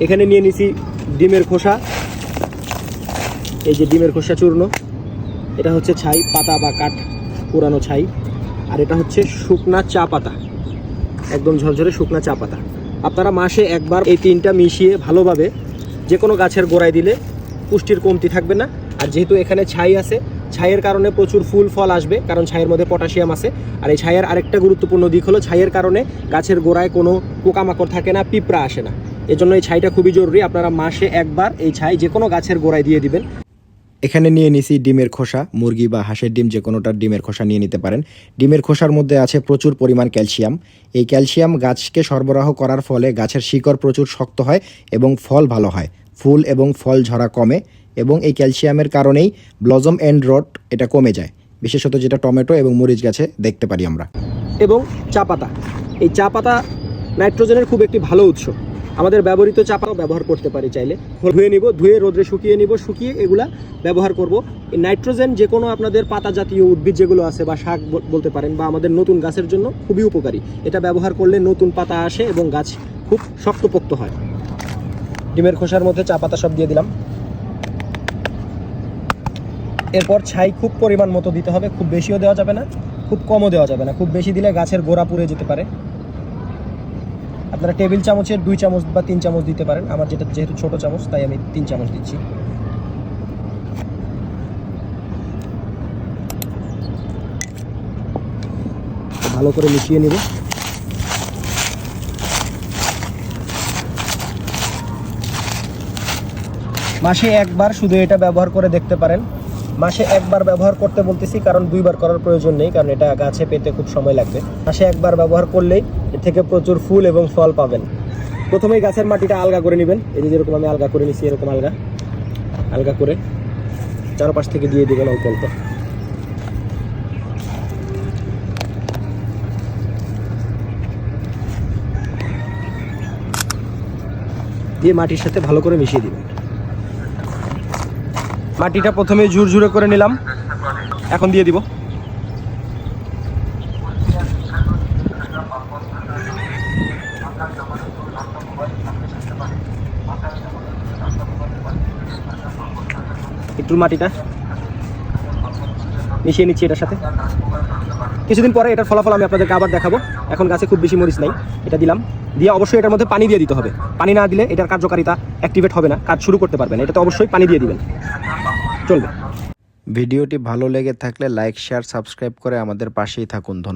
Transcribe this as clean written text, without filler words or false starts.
এখানে নিয়ে নিছি ডিমের খোসা, এই যে ডিমের খোসা চূর্ণ, এটা হচ্ছে ছাই পাতা বা কাঠ পুরানো ছাই, আর এটা হচ্ছে শুকনা চা পাতা, একদম ঝরঝরে শুকনা চা পাতা। আপনারা মাসে একবার এই তিনটা মিশিয়ে ভালোভাবে যে কোনো গাছের গোড়ায় দিলে পুষ্টির কমতি থাকবে না। আর যেহেতু এখানে ছাই আছে, ছাইয়ের কারণে প্রচুর ফুল ফল আসবে, কারণ ছাইয়ের মধ্যে পটাশিয়াম আছে। আর এই ছাইয়ের আরেকটা গুরুত্বপূর্ণ দিক হলো ছাইয়ের কারণে গাছের গোড়ায় কোনো পোকামাকড় থাকে না, পিঁপড়া আসে না। এজন্য এই ছাইটা খুবই জরুরি। আপনারা মাসে একবার এই ছাই যে কোনো গাছের গোড়ায় দিয়ে দিবেন। এখানে নিয়ে নিছি ডিমের খোসা, মুরগি বা হাঁসের ডিম যে কোনোটার ডিমের খোসা নিয়ে নিতে পারেন। ডিমের খোসার মধ্যে আছে প্রচুর পরিমাণ ক্যালসিয়াম। এই ক্যালসিয়াম গাছকে সরবরাহ করার ফলে গাছের শিকড় প্রচুর শক্ত হয় এবং ফল ভালো হয়, ফুল এবং ফল ঝরা কমে, এবং এই ক্যালসিয়ামের কারণেই ব্লজম এন্ড রট এটা কমে যায়, বিশেষত যেটা টমেটো এবং মরিচ গাছে দেখতে পারি আমরা। এবং চা পাতা, এই চা পাতা নাইট্রোজেনের খুব একটি ভালো উৎস। আমাদের ব্যবহৃত চা পাতাও ব্যবহার করতে পারি চাইলে। ধুয়ে নিব, ধুয়ে রোদ্রে শুকিয়ে নিব, শুকিয়ে এগুলা ব্যবহার করব। এই নাইট্রোজেন যে কোনো আপনাদের পাতা জাতীয় উদ্ভিদ যেগুলো আছে বা শাক বলতে পারেন বা আমাদের নতুন গাছের জন্য খুবই উপকারী। এটা ব্যবহার করলে নতুন পাতা আসে এবং গাছ খুব শক্তপোক্ত হয়। ডিমের খোসার মধ্যে চা পাতা সব দিয়ে দিলাম। এরপর ছাই খুব পরিমাণ মতো দিতে হবে, খুব বেশিও দেওয়া যাবে না, খুব কমও দেওয়া যাবে না। খুব বেশি দিলে গাছের গোড়া পুড়ে যেতে পারে। আপনারা টেবিল চামচের 2 চামচ বা 3 চামচ দিতে পারেন। আমার যেহেতু ছোট চামচ তাই আমি 3 চামচ দিচ্ছি। ভালো করে মিশিয়ে নিব। মাসে একবার শুধু এটা ব্যবহার করে দেখতে পারেন। মাসে একবার ব্যবহার করতে বলতেছি কারণ 2 বার করার প্রয়োজন নেই, কারণ এটা গাছে পেতে খুব সময় লাগবে। মাসে একবার ব্যবহার করলেই এর থেকে প্রচুর ফুল এবং ফল পাবেন। প্রথমেই গাছের মাটিটা আলগা করে নেবেন। এই যে যেরকম আমি আলগা করে নিচ্ছি, এরকম আলগা করে চারপাশ থেকে দিয়ে দেবেন অল্প অল্প। দিয়ে মাটির সাথে ভালো করে মিশিয়ে দিবেন। মাটিটা প্রথমে ঝুরঝুরে করে নিলাম, এখন দিয়ে দিব। একটু মাটিটা মিশিয়ে নিচ্ছি এটার সাথে। কিছুদিন পরে এটার ফলাফল আমি আপনাদেরকে আবার দেখাবো। এখন গাছে খুব বেশি মরিচ নাই, এটা দিলাম। দিয়ে অবশ্যই এটার মধ্যে পানি দিয়ে দিতে হবে। পানি না দিলে এটার কার্যকারিতা অ্যাক্টিভেট হবে না, কাজ শুরু করতে পারবেন। এটাতে অবশ্যই পানি দিয়ে দিবেন, চলবে। ভিডিওটি ভালো লেগে থাকলে লাইক, শেয়ার, সাবস্ক্রাইব করে আমাদের পাশেই থাকুন। ধন্যবাদ।